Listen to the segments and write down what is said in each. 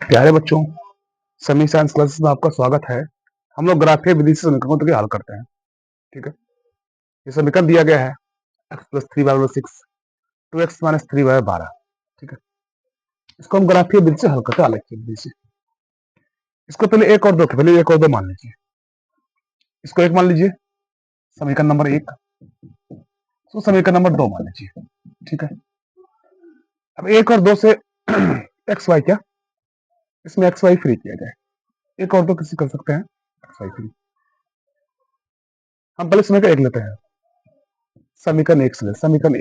प्यारे बच्चों, semi science classes में आपका स्वागत है। हम लोग ग्राफीय विधि से समीकरणों के हल करते हैं। ठीक है, ये समीकरण दिया गया है x plus 3y/6 2x minus 3y/12। ठीक है, इसको हम ग्राफीय विधि से हल करते हैं, आलेखीय विधि से। इसको पहले एक और दो के पहले एक और दो मान लीजिए। इसको एक मान लीजिए, समीकरण नंबर 1। तो समीकरण नंबर 2 मान लीजिए। ठीक है, अब एक और दो से एक्स वाई क्या, इसमें एक्स वाई फ्री किया जाए। एक और दो किसी कर सकते हैं एक्स वाई फ्री। हम पहले समीकरण 1 लेते हैं। समीकरण 1 से समीकरण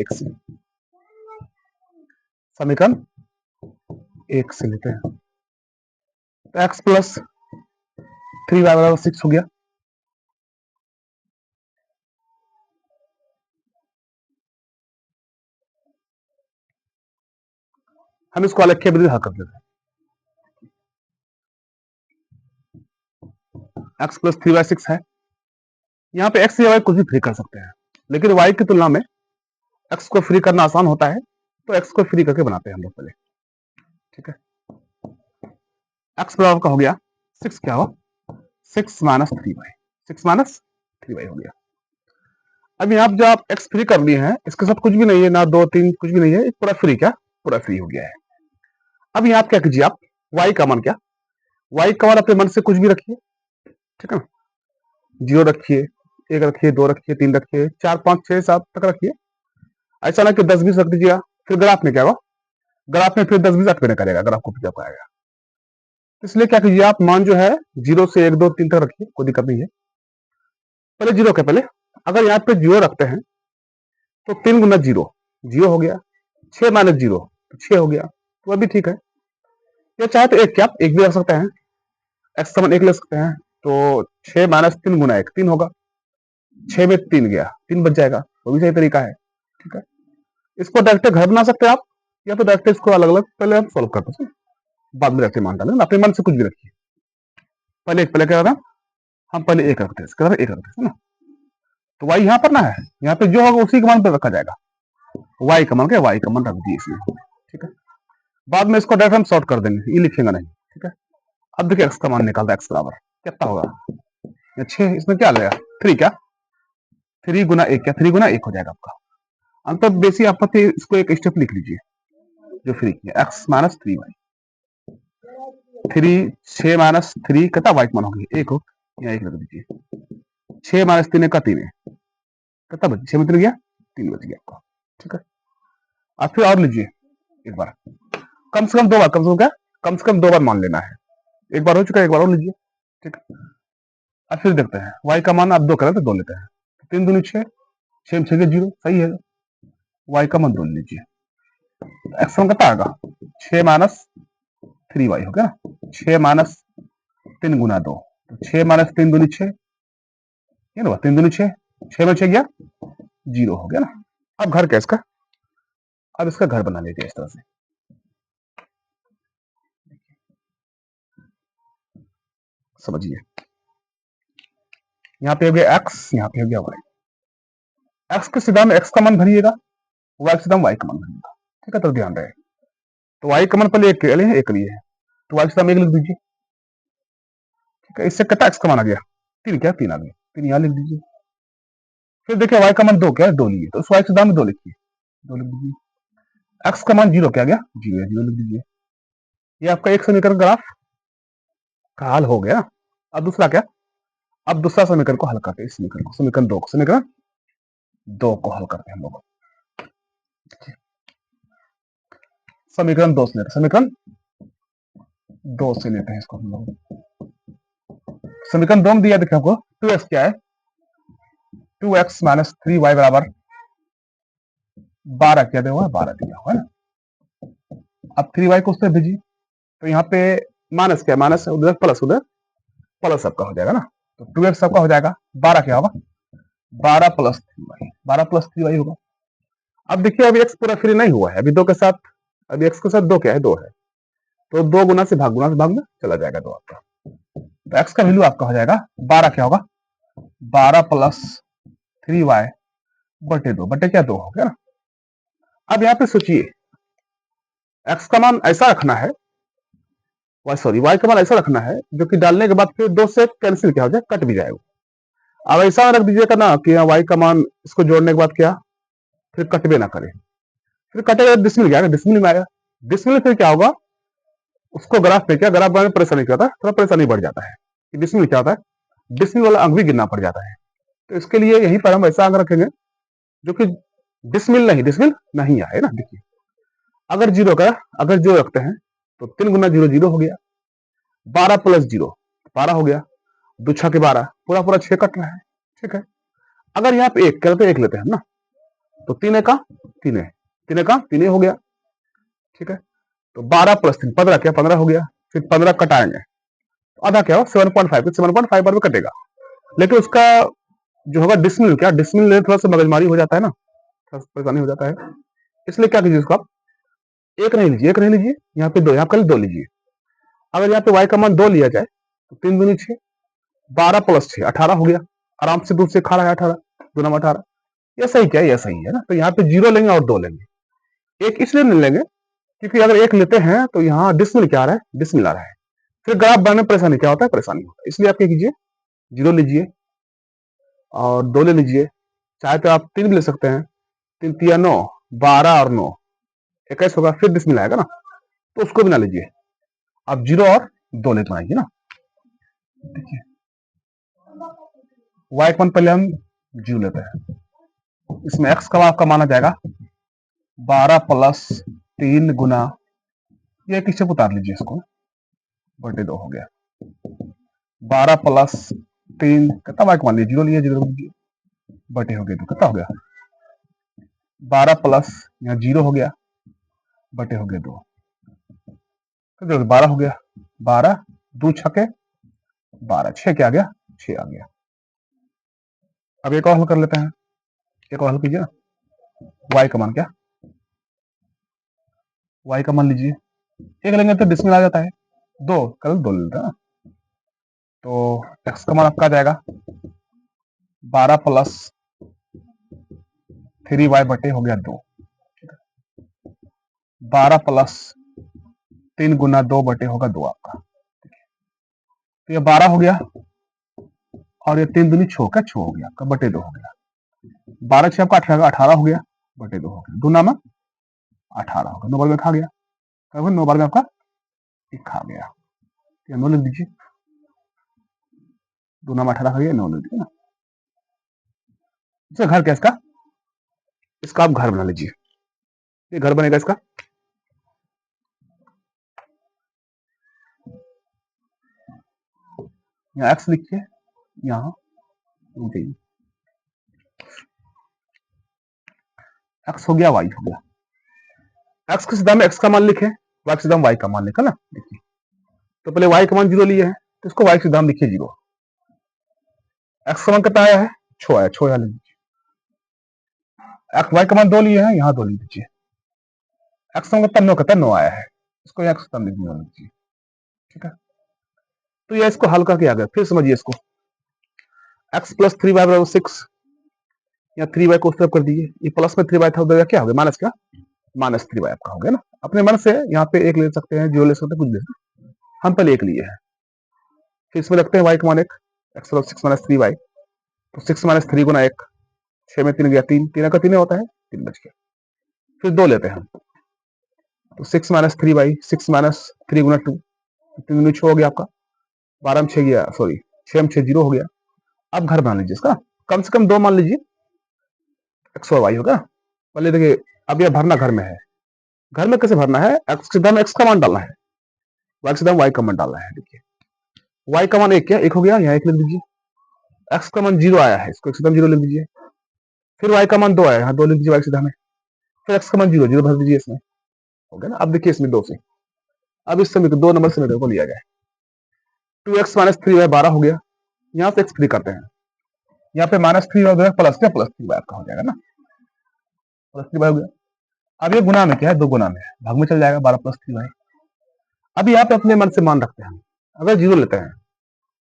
1 से लेते हैं। तो x प्लस 3y/6 हो गया। हम इसको आलेखीय विधि हल कर लेते हैं। x प्लस 3y/6 है। यहाँ पे x या y कुछ भी फ्री कर सकते हैं, लेकिन y की तुलना में x को फ्री करना आसान होता है, तो x को फ्री करके बनाते हैं हम लोग पहले। ठीक है, x बराबर का हो गया 6, क्या हुआ 6 माइनस 3y, 6 माइनस 3y हो गया। अब यहाँ पे जो आप x फ्री कर लिए हैं, इसके साथ कुछ भी नहीं है, ना 2 3 कुछ भी नहीं है, पूरा फ्री, क्या पूरा फ्री हो गया है। अब यहाँ आप क्या कीजिए, आप y का मान क्या, y का मान अपने मन से कुछ भी रखिए। ठीक है ना, 0 रखिए, 1 रखिए, 2 रखिए, 3 रखिए, 4 5 6 7 तक रखिए। ऐसा ना कि 10 20 रख दीजिएगा, फिर ग्राफ में क्या होगा, ग्राफ में फिर 10 20 अटकने करेगा, ग्राफ को पिकअप आएगा। इसलिए क्या कीजिए, आप मान जो है 0 से 1 2 3 तक रखिए, कोई दिक्कत नहीं है। पहले 0 के पहले अगर यहाँ पे 0 रखते हैं तो 3 गुना 0 0 हो गया, 6 माइनस 0 तो 6 हो गया, तो अभी ठीक है। या चाहे तो 1, क्या आप 1 भी रख सकते हैं, x समान 1 ले सकते हैं, तो 6 माइनस 3 गुना 1 3 होगा, 6 में 3 गया, 3 बच जाएगा, वो भी सही तरीका है। ठीक है, इसको डायरेक्ट घर बना सकते हैं आप, या तो डायरेक्ट इसको अलग अलग पहले हम सोल्व करते हैं, बाद में डायरेक्ट मान डालें, अपने मन से कुछ भी रखिए। पहले क्या होगा, हम पहले 1 रखते हैं, इसके बाद 1 रखते हैं ना, तो y यहाँ पर ना है, यहाँ पे जो होगा उसी के मान पर रखा जाएगा। y का मान क्या, y का मान रख दिए इसमें। ठीक है, बाद में इसको डायरेक्ट हम सॉर्ट कर देंगे, ये लिखेंगे नहीं। ठीक है, अब देखिए x का मान निकालता है, x बराबर कितना होगा 6, इसमें क्या आ जाएगा 3, क्या 3 गुना 1, क्या 3 गुना 1 हो जाएगा आपका। अंतर बेसी आपत्ति, इसको एक स्टेप लिख लीजिए जो फ्री किया, x माइनस 3y, 3 6 माइनस 3 कितना y मान होगी 1 हो, यहाँ 1 रख दीजिए, 6 माइनस 3 का 3 है, कितना बच 6 में 3 गया 3 बच गया आपका। ठीक है, अब फिर और लीजिए एक बार, कम से कम 2 बार, कम से कम क्या, कम से कम 2 बार मान लेना है। एक बार हो चुका है, एक बार और लीजिए। ठीक है, अब फिर देखते हैं y का मान, आप 2 करें तो 2 लेते हैं, 3 दूनी 6, 6 में 6 के 0, सही है। y का मान 2 लीजिए, एक्स मान कितना आएगा 6 माइनस 3y हो गया, 6 माइनस 3 गुना 2, तो 6 माइनस 3 दूनी 6, ये ना 3 दूनी 6, 6 में 6 गया 0 हो गया ना। अब घर क्या इसका, अब इसका घर बना लीजिए इस तरह से, समझिए। यहाँ पे हो गया x, यहाँ पे हो गया y। x के सीधा में x का मान भरिएगा, y के सीधा में y का मान भरिएगा। ठीक है, तो ध्यान रहे, तो y का मान पहले 1 लिए, 1 लिए है, तो y के सीधा में 1 लिख दीजिए। ठीक है, इससे कितना x का मान आ गया 3, क्या 3 आ गया, 3 यहाँ लिख दीजिए। फिर देखिए y का मान 2, क्या 2 लिए, तो उस y के सीधा में 2 लिखिए, 2 लिख दीजिए। x का मान 0, क्या गया 0 है, 0 लिख दीजिए। ये आपका एक समीकरण ग्राफ का हल हो गया। अब दूसरा क्या, अब दूसरा समीकरण को हल करते हैं, इस समीकरण को, समीकरण 2 को, समीकरण 2 को हल करते हैं हम लोग। समीकरण 2 से लेते हैं, समीकरण 2 से लेते हैं इसको हम लोग। समीकरण 2 में दिया, देखिए आपको 2x क्या है, 2x माइनस 3y बराबर 12, क्या दिया हुआ है 12 दिया हुआ है ना। अब 3y को उससे भेजिए, तो यहाँ पे माइनस क्या, माइनस उधर प्लस, उधर प्लस सबका हो जाएगा ना, तो 2x सबका हो जाएगा, 12 क्या होगा 12 प्लस 3y, 12 प्लस 3y होगा। अब देखिए अभी x पूरा फ्री नहीं हुआ है, अभी 2 के साथ, अभी x के साथ 2 क्या है 2 है, तो 2 गुना से भाग में चला जाएगा 2 आपका, तो x का वैल्यू आपका हो जाएगा 12, क्या होगा 12 प्लस 3y बटे 2, बटे क्या 2 हो गया ना। अब यहाँ पे सोचिए x का मान ऐसा रखना है सॉरी वाई का मान ऐसा रखना है जो कि डालने के बाद फिर 2 से कैंसिल क्या हो जाए, कट भी जाएगा। अब ऐसा रख दीजिएगा ना कि वाई का मान इसको जोड़ने के बाद क्या फिर कट भी ना करे, फिर कटेगा डिसमिल क्या, डिसमिल में आएगा। डिसमिल फिर क्या होगा, उसको ग्राफ में क्या, ग्राफ बनाने में परेशानी क्या होता है, थोड़ा परेशानी बढ़ जाता है कि डिसमिल क्या होता है, डिसमिल वाला अंक भी गिनना पड़ जाता है। तो इसके लिए यहीं पर हम ऐसा अंक रखेंगे जो कि डिसमिल नहीं आए ना। देखिए अगर जीरो का, अगर जीरो रखते हैं तो 3 गुना 0 0 हो गया, 12 प्लस 0 12 हो गया, 2 6 के 12, पूरा पूरा 6 कट रहा है। ठीक है, अगर यहाँ पे एक करते एक लेते हैं ना, तो 3 का 3 3 का 3 हो गया। ठीक है, तो 12 प्लस 3 15 क्या, 15 हो गया, फिर 15 कटाएंगे तो आधा क्या हो 7.5, 7.5 बार में कटेगा। लेकिन उसका जो होगा डिसमिल क्या, डिसमिल में थोड़ा सा मगजमारी हो जाता है ना, थोड़ा सा परेशानी हो जाता है। इसलिए क्या कीजिए, उसको आप एक नहीं लीजिए, एक नहीं लीजिए, यहाँ पे 2, यहाँ कल 2 लीजिए। अगर यहाँ पे y का मान 2 लिया जाए तो 3 दूनी 6, 12 प्लस 6 18 हो गया। आराम से दूर से खा रहा है 18, 2 नंबर 18, ये सही क्या है, ये सही है ना। तो यहाँ पे 0 लेंगे और 2 लेंगे। एक इसलिए नहीं लेंगे क्योंकि अगर एक लेते हैं तो यहाँ डिसमिल क्या आ रहा है, डिसमिल आ रहा है, फिर ग्राफ बनाने में परेशानी क्या होता है, परेशानी होता है। इसलिए आप क्या कीजिए, 0 लीजिए और 2 ले लीजिए, चाहे तो आप 3 भी ले सकते हैं, 3 3 9, 12 और 9 21 होगा, फिर डिसमिल आएगा ना, तो उसको भी ना लीजिए, आप 0 और 2 लेते आइए ना। देखिए y का मान पहले हम 0 लेते हैं, इसमें x का आपका माना जाएगा 12 प्लस 3 गुना, ये किससे उतार लीजिए इसको, बटे 2 हो गया, 12 प्लस 3 कितना, y का मान लिया 0 लिया, 0 लीजिए, बटे हो गया 2, कितना हो गया 12 प्लस यहाँ 0 हो गया, बटे हो गया 2, तो 12 हो गया, 12 2 छके 12, 6 क्या आ गया, 6 आ गया। अब एक और हल कर लेते हैं, एक और हल कीजिए ना, y का मान क्या, y का मान लीजिए, एक लेंगे तो डिसमिल आ जाता है, 2 कल 2 लेते हैं, तो x का मान आपका आ जाएगा 12 प्लस 3y बटे हो गया 2, 12 प्लस 3 गुना 2 बटे होगा 2 आपका, तो ये 12 हो गया और ये 3 दूनी 6 का 6 हो गया आपका, बटे 2 हो गया, 12 6 आपका 18 हो गया, बटे 2 हो गया, 2 नामा 18 हो गया, 9 बार में खा गया, 9 बार में आपका एक खा गया, 9 लिख दीजिए, 2 नामा 18 खा गया, 9 लिख दीजिए ना। इसका घर क्या, इसका आप घर बना लीजिए, ये घर बनेगा इसका, यहाँ x लिखिए, यहाँ x हो गया, y हो गया, x के सीधा में x का मान लिखे, y के सीधा में y का मान लिखा ना। देखिए तो पहले y का मान 0 लिए है, तो इसको y के सीधा में लिखिए 0, x का मान कितना आया है 6 आया, 6 यहाँ लिख दीजिए, y का मान 2 लिए है, यहाँ 2 लिख दीजिए, x का मान कितना 9 कितना 9 आया है, इसको यहाँ x लिख दीजिए। ठीक है, तो ये इसको हल करके आ गया, फिर समझिए इसको, x प्लस 3y बराबर 6, या 3y को उस तरफ कर दीजिए, ये प्लस में 3y था उधर क्या हो गया माइनस का, माइनस 3y आपका हो गया ना। अपने मन से यहाँ पे एक ले सकते हैं, 0 ले सकते हैं, कुछ ले सकते हैं, हम पहले एक लिए हैं, फिर इसमें रखते हैं y का मान 1, x प्लस 6 माइनस 3y, तो 6 माइनस 3 गुना 1, 6 में 3 गया 3, 3 का 3 होता है, 3 बच गया, फिर 2 लेते हैं हम, तो 6 माइनस 3y, 6 माइनस 3 गुना 2, 3 में 6 हो गया आपका, 12 में 6 गया, सॉरी 6 में 6 0 हो गया। अब घर बना लीजिए इसका, कम से कम 2 मान लीजिए, x और y होगा। पहले देखिए अब यह भरना घर में है, घर में कैसे भरना है, x के दाम x का मान डालना है, y के दाम y का मान डालना है। देखिए y का मान 1 क्या, 1 हो गया, यहाँ 1 लिख दीजिए, x का मान 0 आया है, इसको x के दाम 0 लिख दीजिए, फिर y का मान 2 आया, यहाँ 2 लिख दीजिए y के दाम में, फिर x का मान 0 0 भर दीजिए इसमें, हो गया ना। अब देखिए इसमें 2 से, अब इस समय 2 नंबर से को लिया जाए, 2x माइनस 3y 12 हो गया, यहाँ से x फ्री करते हैं, यहाँ पे माइनस 3 और प्लस क्या, प्लस 3y आपका हो जाएगा ना, प्लस 3y हो गया। अब ये गुना में क्या है, 2 गुना में है, भाग में चल जाएगा 12 प्लस 3y। अब यहाँ पे अपने मन से मान रखते हैं हम, अगर 0 लेते हैं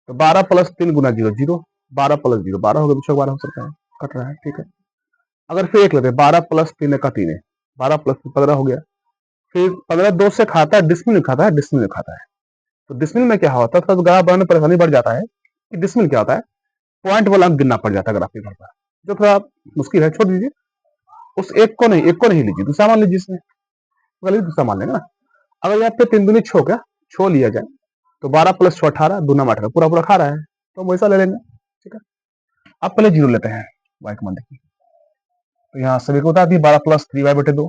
तो 12 प्लस 3 गुना 0 0, 12 प्लस 0 12 हो गया, 12 हो सकता है, कट रहा है। ठीक है, अगर फिर एक लेते हैं 12 प्लस 3 का 3 है, 12 प्लस 15 हो गया, फिर 15 2 से खाता है, डिसमिल खाता है, डिसमिल खाता है, तो डिसमिल में क्या होता है, तो ग्राफ बनाने में परेशानी बढ़ जाता है कि डिसमिल क्या होता है, पॉइंट वाला अंक गिनना पड़ जाता है ग्राफ के घर पर, जो थोड़ा मुश्किल है, छोड़ दीजिए। उस एक को नहीं लीजिए, दूसरा मान लीजिए, इसमें दूसरा मान लेंगे ना। अगर यहाँ पे 3 दूनी 6 क्या 6 लिया जाए, तो 12 प्लस 6 18, दूना 18, पूरा पूरा खा रहा है, तो हम वैसा ले लेंगे। ठीक है, अब पहले जीरो लेते हैं, वाई का मान देखिए, तो यहाँ सभी को बता दी 12 प्लस 3y/2।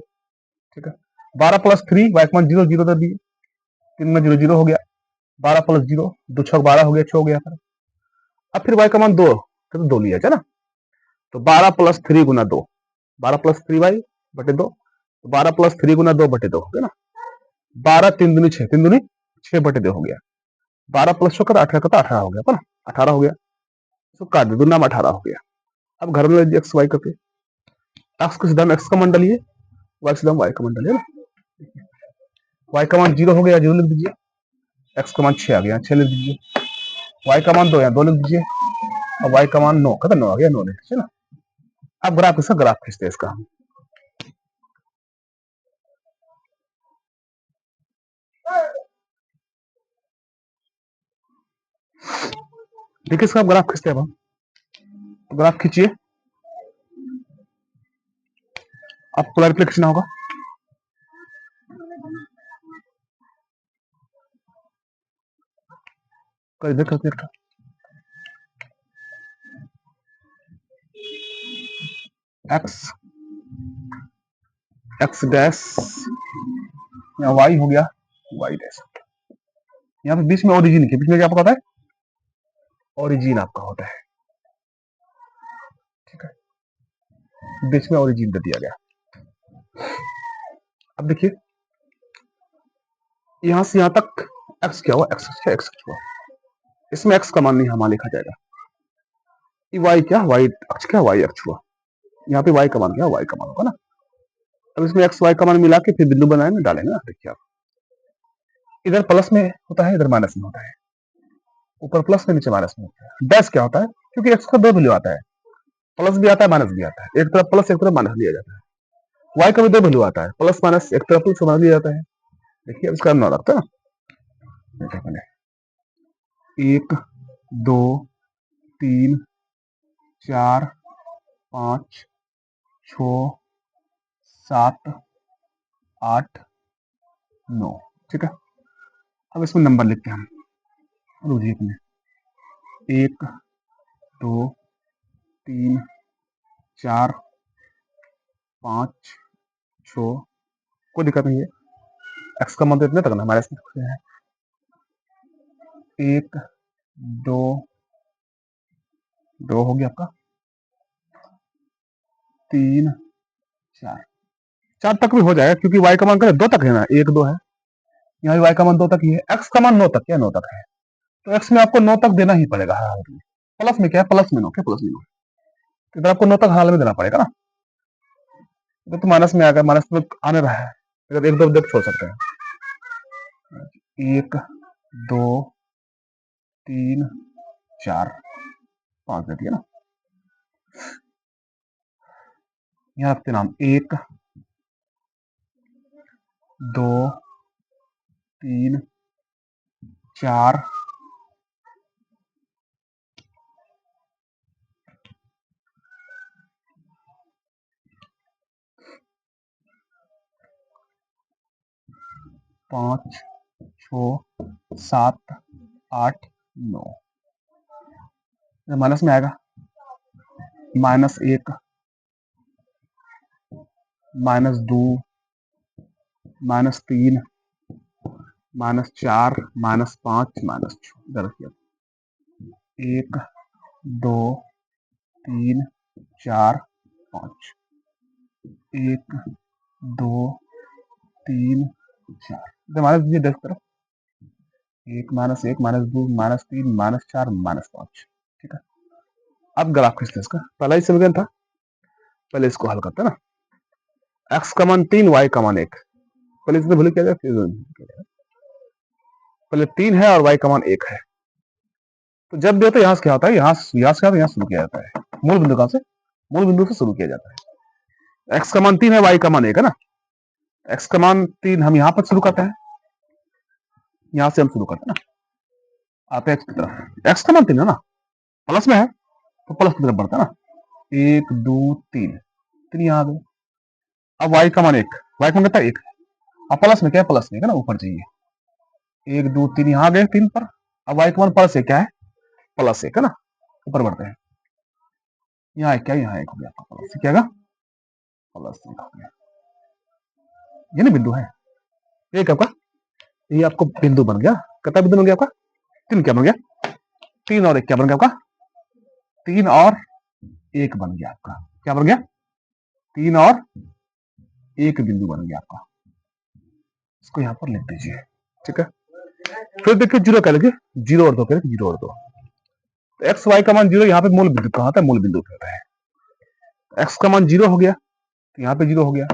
ठीक है, 12 प्लस 3 वाई का मान 0 0 दे दिए, 3 में 0 0 हो गया, 12 प्लस 0 2 6 12 हो गया, 6 हो गया। अब फिर वाई का मान 2, तो 2 लिया जाए ना, तो 12 प्लस 3 गुना 2, 12 प्लस 3y/2, 12 प्लस 3 गुना 2/2 हो गया ना, 12 3 दूनी 6, 3 दूनी 6/2 हो गया, 12 प्लस 6 18 का 18 हो गया ना, 18 हो गया, इसको काट दे, दूना में 18 हो गया। अब घर में एक्स वाई करके, एक्स को सीधा में एक्स का मान डालिए, वाई सीधा वाई का मान डालिए ना, वाई का मान 0 हो गया, 0 लिख दीजिए, एक्स का मान 6 आ गया, 6 लिख दीजिए, वाई का मान 2 यहाँ 2 लिख दीजिए, और वाई का मान 9 कहता 9 आ गया, 9 लिख दीजिए ना। अब ग्राफ इसका ग्राफ खींचते हैं इसका, देखिए इसका ग्राफ खींचते हैं, अब तो ग्राफ खींचिए, अब पोलैरिटी खींचना होगा, कर दे एक्स एक्स डैश, यहाँ वाई हो गया वाई डैश, यहाँ पे बीच में ओरिजिन के बीच में क्या आपको पता है, ओरिजिन आपका होता है। ठीक है, बीच में ओरिजिन दे दिया गया। अब देखिए यहां से यहां तक एक्स क्या हुआ, एक्स हुआ, इसमें एक्स का मान नहीं हमारा लिखा जाएगा, वाई क्या वाई अक्ष क्या वाई अक्ष हुआ, यहाँ पे वाई का मान क्या वाई का मान होगा ना। अब इसमें एक्स वाई का मान मिला के फिर बिंदु बनाए में डालेंगे ना, देखिए आप, इधर प्लस में होता है, इधर माइनस में होता है, ऊपर प्लस में नीचे माइनस में होता है। डैश क्या होता है, क्योंकि एक्स का 2 वैल्यू आता है, प्लस भी आता है माइनस भी आता है, एक तरफ प्लस एक तरफ माइनस लिया जाता है, वाई का भी 2 वैल्यू आता है, प्लस माइनस एक तरफ प्लस माइनस लिया जाता है। देखिए इसका नाम रखता है ना, 1 2 3 4 5 6 7 8 9। ठीक है, अब इसमें नंबर लिखते हैं हम, रुझिए अपने 1 2 3 4 5 6, कोई दिक्कत नहीं है, एक्स का मान तो इतने तक ना हमारे इसमें है, 1 2 2 हो गया आपका, 3 4 4 तक भी हो जाएगा, क्योंकि वाई का मान करे 2 तक है ना, 1 2 है, यहाँ वाई का मान 2 तक ही है, एक्स का मान 9 तक है, 9 तक है, तो एक्स में आपको 9 तक देना ही पड़ेगा हर हाल में। प्लस में क्या है, प्लस में 9 क्या प्लस में 9, इधर आपको 9 तक हाल में देना पड़ेगा ना, तो माइनस में आ गया, माइनस में आने रहा है, अगर 1 2 देख छोड़ सकते हैं, 1 2 3 4 5 दे दिया ना, यहाँ रखते नाम 1 2 3 4 5 6 7 8 9, माइनस में आएगा, -1 -2 -3 -4 -5 -6, इधर रखिए 1 2 3 4 5, 1 2 3 4, माइनस दीजिए 10 तरफ, 1 -1 -2 -3 -4 -5। ठीक है, अब ग्राफ खींचते हैं इसका, पहला ही समीकरण था, पहले इसको हल करते हैं ना, एक्स का मान 3 वाई का मान 1, पहले इसमें भूल किया जाए, पहले 3 है और वाई का मान 1 है, तो जब भी होता है यहाँ से क्या होता है, यहाँ से यहाँ शुरू किया जाता है, मूल बिंदु कहां से, मूल बिंदु से शुरू किया जाता है। एक्स का मान 3 है, वाई का मान 1 है ना, एक्स का मान 3 हम यहाँ पर शुरू करते हैं, यहां से हम शुरू करते हैं ना, आते एक्स की तरफ, एक्स कॉमन 3 है ना, प्लस में है तो प्लस की तरफ बढ़ता है ना, 1 2 3, 3 यहाँ आ गए। अब वाई कॉमन 1, वाई कॉमन कितना 1, अब प्लस में क्या है, प्लस में है ना, ऊपर चाहिए, 1 2 3 यहाँ आ गए 3 पर। अब वाई कॉमन प्लस 1 क्या है, प्लस 1 है ना, ऊपर बढ़ते हैं, यहाँ एक क्या, यहाँ 1 हो गया आपका, प्लस क्या है, प्लस 1 हो गया, ये ना बिंदु है, ये क्या आपका, ये आपको बिंदु बन गया, कितना बिंदु बन गया आपका, 3 क्या बन गया, 3 और 1 क्या बन गया आपका, 3 और 1 बन गया आपका, क्या बन गया, 3 और 1 बिंदु बन गया आपका, इसको यहाँ पर लिख दीजिए, ठीक है। फिर देखिए जीरो क्या लगे, 0 और 2 क्या, 0 और 2, तो एक्स वाई का मान 0, यहाँ पे मूल बिंदु कहाँ था, मूल बिंदु पे है, एक्स का मान 0 हो गया, तो यहाँ पे 0 हो गया।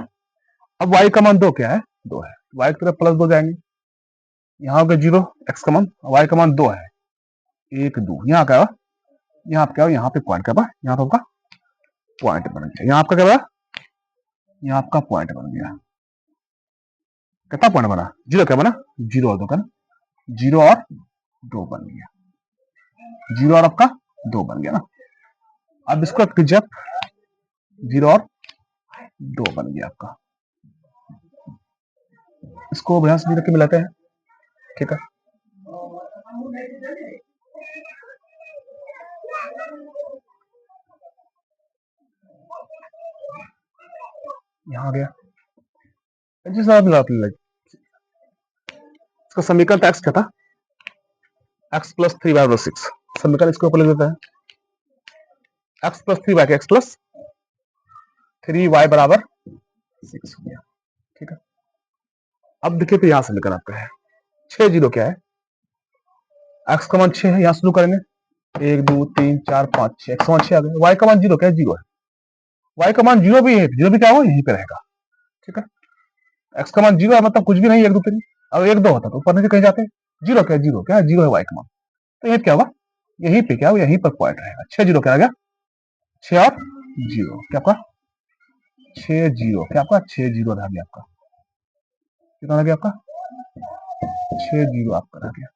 अब वाई का मान 2 क्या है, 2 है, वाई की तरफ प्लस 2 जाएंगे, यहाँ हो गया 0, एक्स का मान, वाई का मान 2 है, 1 2, यहाँ क्या, यहाँ पे क्या, यहाँ पे पॉइंट क्या, यहाँ पे आपका पॉइंट बन गया, यहाँ आपका क्या बना, यहाँ आपका पॉइंट बन गया, कितना पॉइंट बना, 0 क्या बना, 0 और 2 का, 0 और 2 बन गया, 0 और आपका 2 बन गया ना। अब इसको कीजिए, 0 और 2 बन गया आपका, इसको बढ़िया से रख के मिलाते हैं, ठीक है। यहाँ आ गया, इसका समीकरण एक्स क्या था, एक्स प्लस 3y/6, समीकरण इसके ऊपर लिख देता है, x plus 3y, x plus 3y बराबर 6 हो गया, ठीक है। अब देखिए तो यहाँ समीकरण आपका है 6 0 क्या है, एक्स का मान 6 है, यहाँ शुरू करेंगे, 1 2 3 4 5 6, एक्स का मान 6 आ गया, वाई का मान 0 क्या है, 0 है, वाई का मान 0 भी है, 0 भी क्या हो यहीं पे रहेगा, ठीक है। एक्स का मान 0 है मतलब कुछ भी नहीं, 1 2 3, अब 1 2 होता तो ऊपर नीचे कहीं जाते, 0 क्या है, 0 क्या है, 0 है वाई का मान, तो ये क्या होगा, यहीं पे क्या हो, यहीं पर पॉइंट रहेगा, 6 0 क्या आ गया, 6 और 0 क्या आपका, 6 0 क्या आपका, 6 0 रह गया आपका, कितना रह गया आपका, 6 0 आपका रह गया।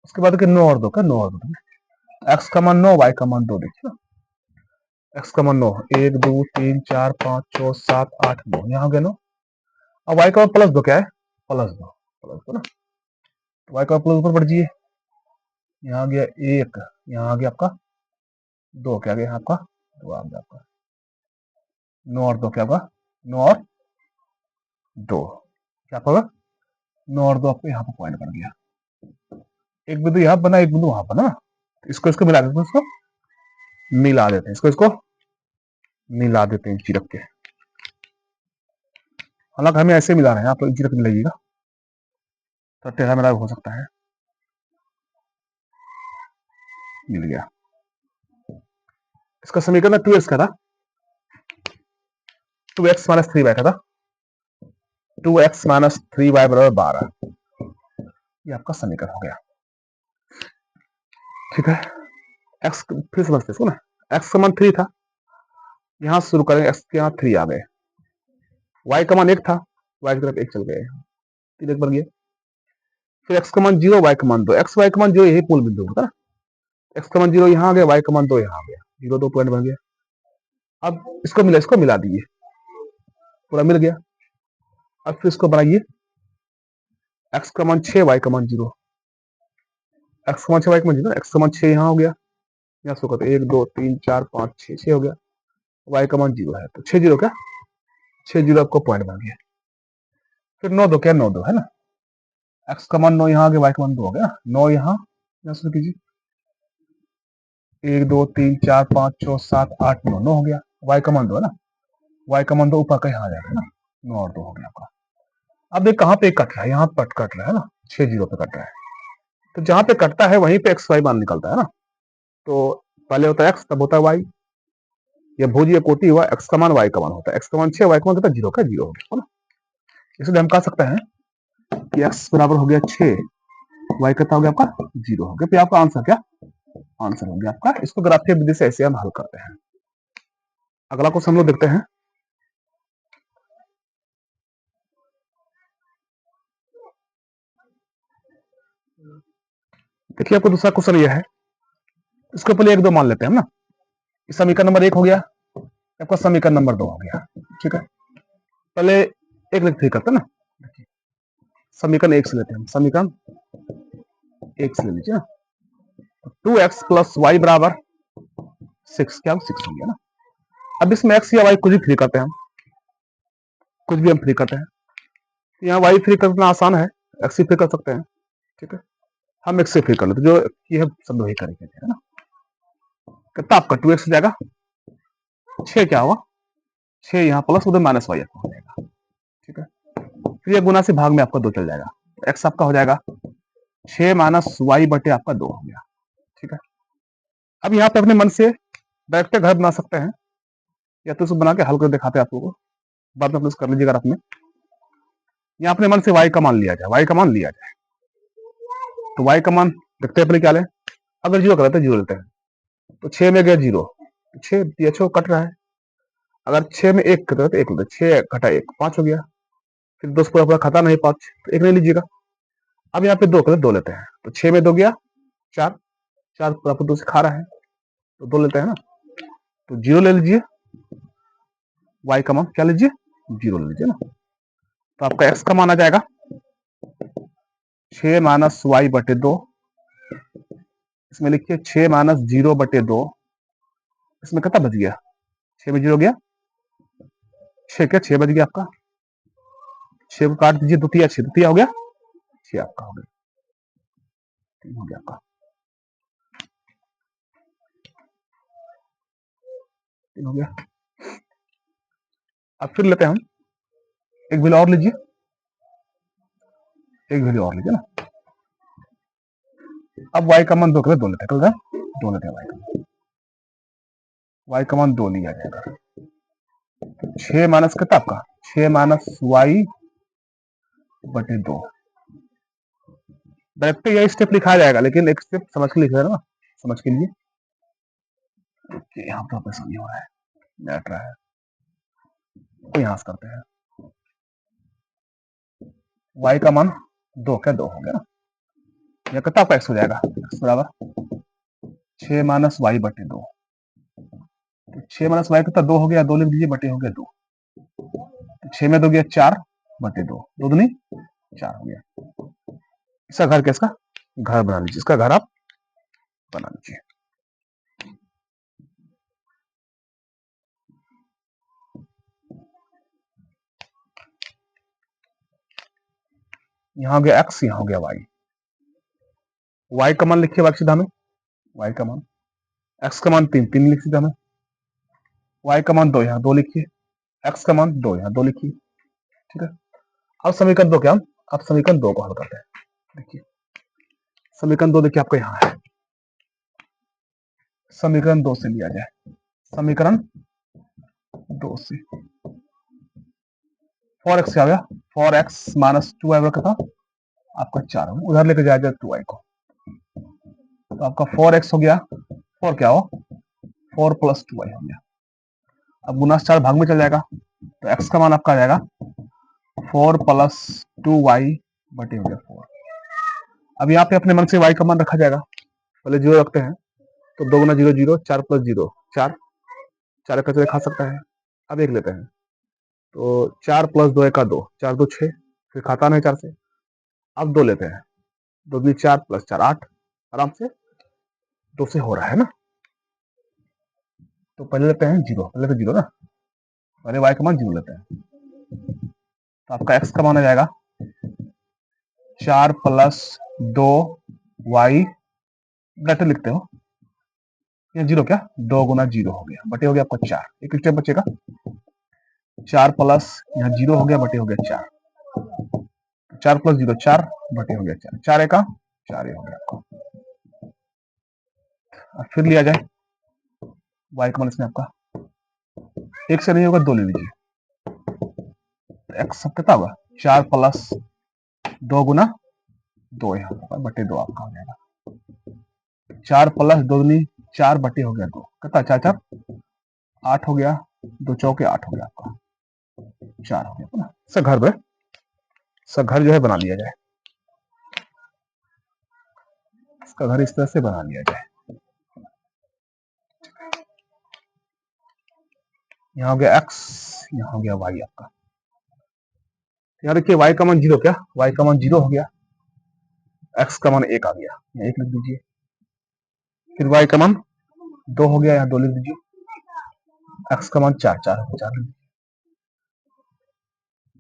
उसके बाद 9 और 2 का, 9 और 2, एक्स का मान 9, वाई का मान 2, देखिए एक्स का मान 9, 1 2 3 4 5 6 7 8 9, यहाँ हो गया 9, अब वाई का मान प्लस 2 क्या है, प्लस 2, प्लस 2 ना, वाई का प्लस ऊपर बढ़ जाइए, यहाँ आ गया 1, यहाँ आ गया आपका 2, क्या आ गया आपका 2 आ गया आपका, 9 और 2 क्या होगा, 9 और 2 क्या होगा, 9 और 2 आपको यहाँ पर पॉइंट बन गया, एक बिंदु यहाँ बना, एक बिंदु वहां बना, इसको इसको मिला देते हैं, इसको मिला देते हैं, इसको इसको मिला देते हैं चिरक के, हालांकि हमें ऐसे मिला रहे हैं, आप लोग चिरक मिलाइएगा तो टेढ़ा मेढ़ा हो सकता है, मिल गया। इसका समीकरण 2x का था, 2x माइनस 3y का था, 2x माइनस 3y बराबर 12, ये आपका समीकरण हो गया, ठीक है। x फिर समझते इसको ना, x का मान 3 था, यहां शुरू करेंगे, x के यहाँ 3 आ गए, y का मान 1 था, y की तरफ 1 चल गए, 3 1 बन गया, फिर x का मान 0, y का मान 2, x y का मान 0 यही पूर्ण बिंदु होता ना, x का मान 0 यहाँ आ गया, y का मान 2 यहाँ आ गया, 0 2 पॉइंट बन गया। अब इसको मिला दीजिए, पूरा मिल गया। अब फिर इसको बनाइए, x का मान 6, y का मान 0, x का मान 6, y का मान 0, x का मान 6 यहाँ हो गया, यहाँ से करते 1 2 3 4 5 6 हो गया, y का मान 0 है, तो 6 0 क्या, 6 0 आपको पॉइंट बन गया। फिर 9 2 क्या, 9 2 है ना, x का मान 9 यहाँ आ गया, y का मान 2 हो गया, 9 यहाँ शुरू कीजिए, 1 2 3 4 5 6 7 8 9, 9 हो गया, y का मान 2 है ना, y का मान 2 ऊपर का यहाँ आ जाएगा ना, 9 और 2 हो गया आपका। अब ये कहाँ पे कट रहा है, यहाँ पर कट रहा है ना, 6 0 पे कट रहा है, तो जहां पे कटता है वहीं पे एक्स वाई मान निकलता है ना, तो पहले होता है एक्स, तब होता है वाई, ये भुजीय कोटि हुआ, एक्स का मान वाई का मान होता है, एक्स का मान 6, वाई का मान कितना 0 का 0 हो गया, है ना। इसलिए हम कह सकते हैं कि एक्स बराबर हो गया 6, वाई कितना हो गया आपका 0 हो गया, फिर आपका आंसर क्या, आंसर हो गया आपका। इसको ग्राफीय विधि से ऐसे हम हल करते हैं। अगला क्वेश्चन हम लोग देखते हैं, देखिए आपको दूसरा क्वेश्चन यह है, इसके पहले 1 2 मान लेते हैं हम ना। समीकरण नंबर 1 हो गया, आपका समीकरण नंबर 2 हो गया। ठीक है, पहले एक लिखते करते ना, समीकरण 1 से लेते हैं, समीकरण 1 से ले लीजिए ना। 2x प्लस वाई बराबर 6, क्या 6 हो गया ना। अब इसमें x या y कुछ भी फ्री करते हैं हम, कुछ भी हम फ्री करते हैं। यहाँ y फ्री करना आसान है, x ही फ्री कर सकते हैं। ठीक है, हम x से फ्री कर लेते, जो ये सब वही करेंगे, है ना। कितना आपका 2x हो जाएगा, 6 क्या होगा, 6 यहाँ प्लस उधर माइनस वाई हो जाएगा। ठीक है, फिर ये गुना से भाग में आपका 2 चल जाएगा, x आपका हो जाएगा 6 माइनस वाई बटे आपका 2 हो गया। ठीक है, अब यहाँ पे अपने मन से डायरेक्ट घर बना सकते हैं, या तो इसको बना के हल कर दिखाते हैं आप लोगों को, बाद में कर लीजिएगा अपने। यहाँ अपने मन से y का मान लिया जाए, y का मान लिया जाए, तो y का मान देखते हैं अपने क्या लें। अगर 0 करते हैं 0 लेते हैं, तो 6 में गया 0, 6 कट रहा है। अगर 6 में 1 करते हैं तो 1 लेते, 6 घटा 1 5 हो गया। फिर 2 पूरा खाता नहीं 5, तो 1 नहीं लीजिएगा। अब यहाँ पे 2 करते 2 लेते हैं, तो 6 में 2 गया 4, 4 पूरा 2 से खा रहा है, तो 2 लेते हैं ना, तो 0 ले लीजिए। y का मान क्या लीजिए, 0 ले लीजिए ना। तो आपका x का मान आ जाएगा 6 माइनस वाई बटे 2, इसमें लिखिए 6 माइनस 0 बटे 2, इसमें कितना बच गया, 6 में 0 गया 6, क्या 6 बच गया आपका, 6 को काट दीजिए, द्वितीय 6 द्वितीय हो गया 6 आपका हो गया, 3 हो गया आपका, 3 हो गया। अब फिर लेते हैं हम एक वैल्यू और लीजिए, एक वैल्यू और लीजिए ना। अब y का मान 2 लेते हैं, 2 लेते हैं, y का मान 2 लिया जाएगा। 6 माइनस कितना आपका, 6 माइनस वाई बटे 2, डायरेक्ट यही स्टेप लिखा जाएगा, लेकिन एक स्टेप समझ के लिख रहे ना, समझ के लिए। यहाँ पर ऑपरेशन नहीं हो रहा है, नेट रहा है, तो यहाँ से करते हैं। y का मान 2, क्या 2 हो गया ना, यह कितना आपका x हो जाएगा, x बराबर 6 माइनस वाई बटे 2, तो 6 माइनस वाई कितना 2 हो गया, 2 लिख दीजिए, बटे हो गया 2, तो 6 में 2 गया 4 बटे 2, 2 दूनी 4 हो गया। इसका घर किसका, घर बना लीजिए, इसका घर आप बना लीजिए। यहाँ हो गया x, यहाँ हो गया y, y का मान लिखिए सीधा में, y का मान, x का मान 3 3 लिख सीधा में, y का मान 2 यहाँ 2 लिखिए, x का मान 2 यहाँ 2 लिखिए। ठीक है, अब समीकरण 2 क्या, अब समीकरण 2 को हल करते हैं। देखिए समीकरण 2 देखिए आपका यहाँ है, समीकरण 2 से लिया जाए, समीकरण 2 से 4x आ गया, 4x माइनस 2y का था आपका 4, उधर लेके जाया जाए 2y को, तो आपका 4x हो गया, 4 क्या हो 4 प्लस 2y हो गया। अब गुना 4 भाग में चल जाएगा, तो x का मान आपका आ जाएगा 4 प्लस 2y बटे हो गया 4। अब यहाँ पे अपने मन से y का मान रखा जाएगा, पहले 0 रखते हैं, तो 2 गुना 0 0, 4 प्लस 0 4, 4 का खा सकता है। अब 1 लेते हैं, तो 4 प्लस 2 का 2, 4 2 6, फिर खाता नहीं 4 से। अब 2 लेते हैं, 2 दूनी 4 प्लस 4 8, आराम से 2 से हो रहा है ना। तो पहले लेते हैं 0, पहले तो 0 ना, पहले y का मान 0 लेते हैं, तो आपका x का मान आ जाएगा 4 प्लस 2 y, ब्रैकेट लिखते हो, ये 0 क्या 2 गुना 0 हो गया, बटे हो गया आपका 4, एक स्टेप बचेगा, 4 प्लस यहाँ 0 हो गया, बटे हो गया 4, 4 प्लस 0 4 बटे हो गया 4, 4 का 4 हो गया आपका। अब फिर लिया जाए y का मान, इसमें आपका 1 से नहीं होगा 2 ले लीजिए, x सब कितना होगा 4 प्लस 2 गुना 2 यहाँ होगा, बटे 2 आपका हो जाएगा, 4 प्लस 2 दूनी 4 बटे हो गया 2, कितना 4 4 8 हो गया, 2 चौके 8 हो गया आपका, 4 हो गया ना। सब घर जो है बना लिया जाए। इसका घर इस तरह से बना लिया जाए। यहाँ हो गया x, यहाँ हो गया y आपका। यहाँ देखिए y का मान 0, क्या y का मान 0 हो गया, x का मान 1 आ गया, यहाँ 1 लिख दीजिए। फिर y का मान 2 हो गया, यहाँ 2 लिख दीजिए। x का मान 4, 4 लिख दीजिए।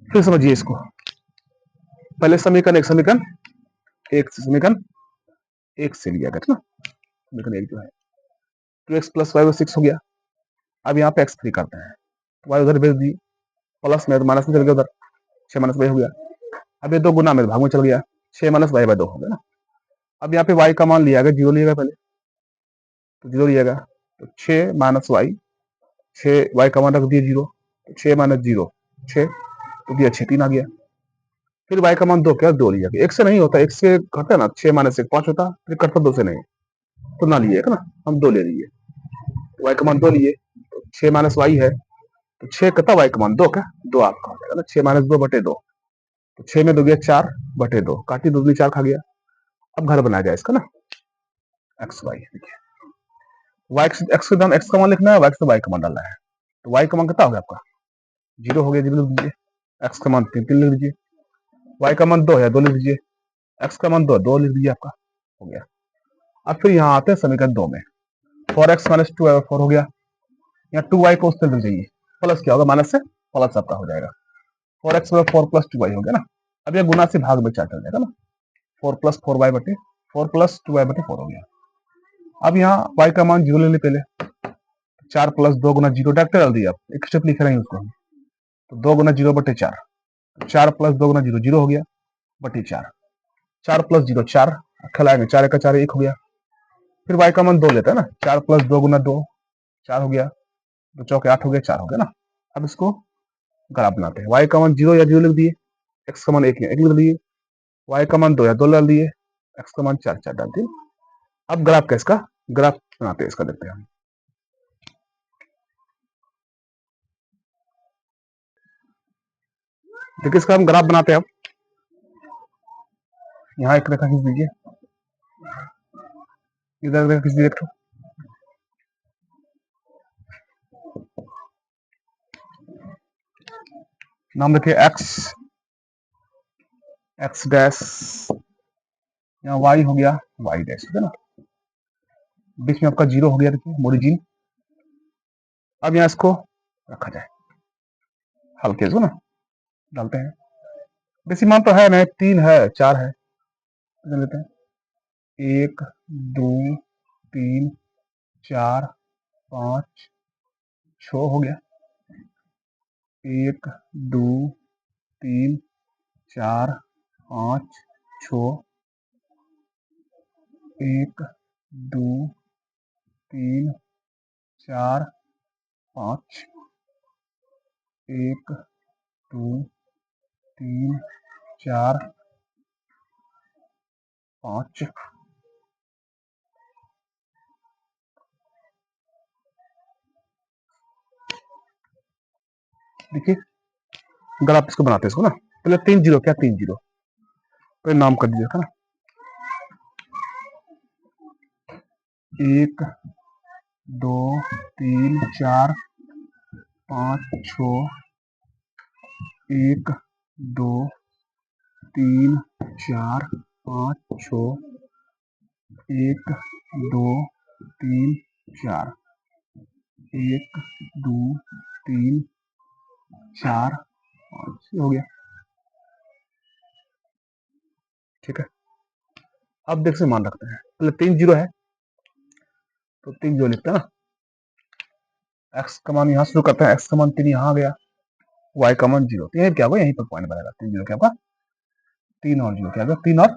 फिर समझिए इसको, पहले समीकरण एक से समीकरण एक से लिया गया ना, समीकरण एक जो है 2x प्लस वाई 6 हो गया। अब यहाँ पे x फ्री करते हैं, तो y उधर भेज दी, प्लस में माइनस में चल गया उधर, 6 माइनस वाई हो गया। अब ये 2 गुना मेरे भाग में चल गया, 6 माइनस वाई बाय 2 हो गया ना। अब यहाँ पे y का मान लिया गया 0 लिएगा पहले, तो 0 लिएगा, तो 6 माइनस वाई, 6 y का मान रख दिया 0, तो 6 माइनस 0 6, तो दिया 6, 3 आ गया। फिर y का मान 2, क्या 2 लिया गया, 1 से नहीं होता, 1 से घटा ना, 6 माइनस 1 5 होता, फिर कटता 2 से नहीं, तो ना लिए ना, हम 2 ले लिए, y का मान 2 लिए, तो 6 माइनस वाई है, तो 6 कटा y का मान 2, क्या 2 आपका हो जाएगा ना, 6 माइनस 2 बटे 2, तो 6 में 2 गया 4 बटे 2, काटी 2 4 खा गया। अब घर बनाया जाए इसका ना, एक्स वाई, देखिए वाई एक्स का दाम, एक्स का मान लिखना है, वाई का मान डालना है, तो वाई का मान कितना हो गया आपका 0 हो गया, 0 लिख दीजिए। एक्स का मान 3 3 लिख दीजिए, वाई का मान 2 है 2 लिख दीजिए, एक्स का मान 2 2 लिख दीजिए, आपका हो गया। अब फिर यहाँ आते हैं समीकरण 2 में, 4x माइनस 2 4 हो गया, यहाँ 2y को उस तरफ लिख जाइए, प्लस क्या होगा, माइनस से प्लस आपका हो जाएगा, 4x में 4 प्लस 2y हो गया ना। अब यह गुना से भाग में 4 चल जाएगा ना, 4 प्लस 4y बटे 4 प्लस 2y बटे 4 हो गया। अब यहाँ y का मान 0 ले ले पहले, 4 प्लस 2 गुना 0 डायरेक्ट डाल दिया, आप एक स्टेप लिख रहे हैं उसको हम, तो 2 गुना 0 बटे 4, 4 प्लस 2 गुना 0 0 हो गया बटे 4, 4 प्लस 0 4, खिलाएंगे 4 का 4 1 हो गया। फिर y का मान 2 लेता है ना, 4 प्लस 2 गुना 2 4 हो गया, तो चौके 8 हो गया, 4 हो गया ना। अब इसको ग्राफ बनाते हैं, y का मान 0 या 0 लिख दिए, x का मान 1 या 1 लिख दिए, y का मान 2 या 2 डाल दिए, x का मान 4 4 डाल दिए। अब ग्राफ का इसका ग्राफ बनाते हैं, इसका देखते हैं हम। देखिए इसका हम ग्राफ बनाते हैं, अब यहाँ एक रेखा खींच दीजिए, इधर रेखा खींच दीजिए, नाम देखिए एक्स डैश, यहाँ y हो गया y डैश, ठीक है ना, बीच में आपका 0 हो गया, देखिए ओरिजिन। अब यहाँ इसको रखा जाए, हल्के इसको ना डालते हैं, बेसी मान तो है नहीं, 3 है 4 है, लेते हैं 1 2 3 4 5 6 हो गया, 1 2 3 4 5 6, 1 2 3 4 5, 1 2 3 4 5, देखिए अगर आप इसको बनाते हैं, इसको ना पहले 3 0, क्या 3 0 तो नाम कर दीजिए ना, 1 2 3 4 5 6, 1 2 3 4 5 6, 1 2 3 4, 1 2 3 4 5 हो गया, ठीक है। अब देख से मान रखते हैं, पहले 3 0 है, तो 3 0 लिखते हैं ना, एक्स का मान यहाँ शुरू करते हैं, एक्स का मान 3 यहाँ आ गया, y का मान 0, तो यही क्या होगा, यहीं पर पॉइंट बनेगा, 3 0 क्या होगा, 3 और 0 क्या होगा, 3 और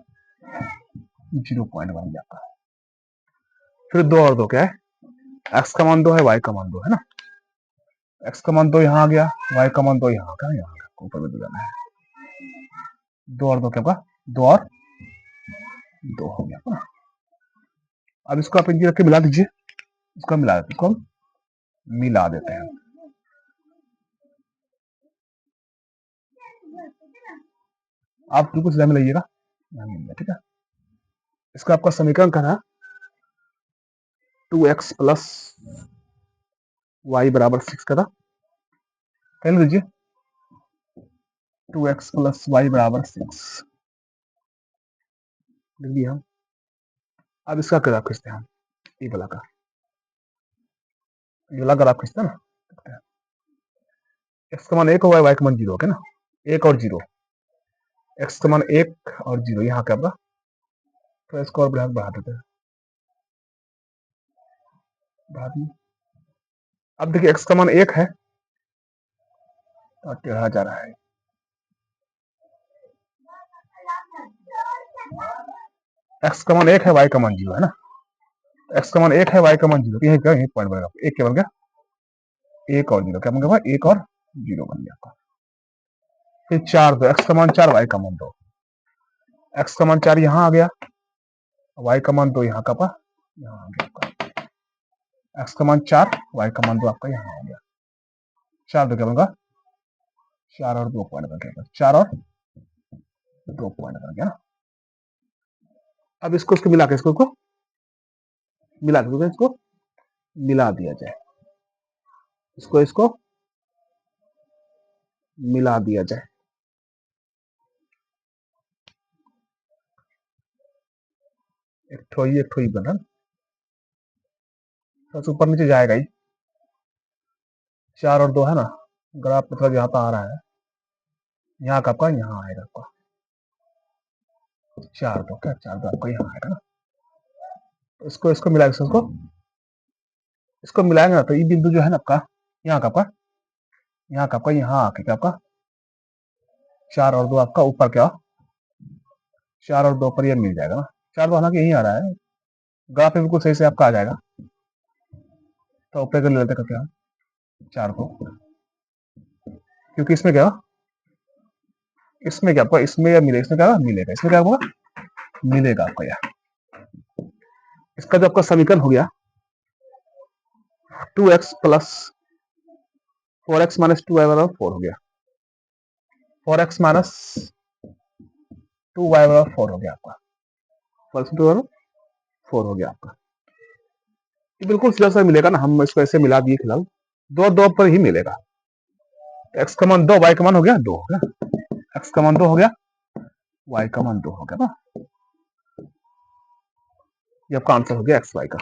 0 पॉइंट बन गया आपका। फिर 2 और 2 क्या है, x का मान 2 है, y का मान 2 है ना, x का मान 2 यहाँ आ गया, y का मान 2 यहाँ आ गया, यहाँ ऊपर में 2 जाना है, 2 और 2 क्या होगा, 2 और 2 हो गया ना। अब इसको आप इनकी रख के मिला दीजिए, इसको मिला देते हैं, इसको हम मिला देते हैं, आप बिल्कुल सीधा मिलाइएगा, ठीक है। इसका आपका समीकरण क्या था, 2x प्लस वाई बराबर 6 का था, कह लीजिए 2x प्लस वाई बराबर 6 लिख दिया हम। अब इसका ग्राफ खींचते हैं हम, ये वाला का, ये वाला ग्राफ खींचते हैं ना, एक्स का मान 1 होगा, वाई का मान 0 है ना, 1 और 0, एक्स का मान 1 और 0 यहाँ का आपका, तो इसको और बढ़ा देते हैं, बढ़ा दिए। अब देखिए एक्स का मान 1 है तो टेढ़ा जा रहा है, एक्स का मान 1 है, वाई का मान 0 है ना, एक्स का मान 1 है, वाई का मान 0, यही क्या, यही पॉइंट बनेगा, 1 क्या बन गया, 1 और 0 क्या बन गया, 1 और 0 बन गया आपका। फिर 4 2, एक्स का मान 4, वाई का मान 2, एक्स का मान 4 यहाँ आ गया, वाई का मान 2 यहाँ का पा यहाँ आ गया आपका, एक्स का मान 4, वाई का मान 2 आपका यहाँ आ गया, 4 2 क्या बनेगा, 4 और 2 पॉइंट बन गया, 4 और 2 पॉइंट बन गया ना। अब इसको इसको मिला के इसको मिला के इसको मिला दिया जाए, इसको इसको मिला दिया जाए, एक ठो ही बना, तो ऊपर नीचे जाएगा ही, 4 और 2 है ना, ग्राफ मतलब यहाँ पर आ रहा है, यहाँ का आपका यहाँ आएगा आपका, 4 2 क्या, 4 2 आपका यहाँ आएगा ना, इसको इसको मिला इसको मिलाएंगे ना, तो ये बिंदु जो है ना आपका, यहाँ का आपका, यहाँ का आपका यहाँ आके क्या आपका 4 और 2 आपका ऊपर क्या, 4 और 2 पर ये मिल जाएगा ना, 4 2 हालांकि यही आ रहा है, ग्राफ में बिल्कुल सही से आपका आ जाएगा, तो ऊपर ले लेते क्या 4 2, क्योंकि इसमें क्या, इसमें क्या आपका, इसमें या मिलेगा, इसमें क्या मिलेगा, इसमें क्या होगा, मिलेगा आपका यार। इसका जो आपका समीकरण हो गया 2x plus 4x minus 2y बराबर 4 हो गया, 4x माइनस 2y बराबर 4 हो गया आपका, 2 बराबर 4 हो गया आपका, ये बिल्कुल सीधा सा मिलेगा ना, हम इसको ऐसे मिला दिए फिलहाल, 2 2 पर ही मिलेगा, x का मान 2, y का मान हो गया 2 हो गया, x का मान 2 हो गया, y का मान 2 हो गया ना, ये आपका आंसर हो गया एक्स वाई का।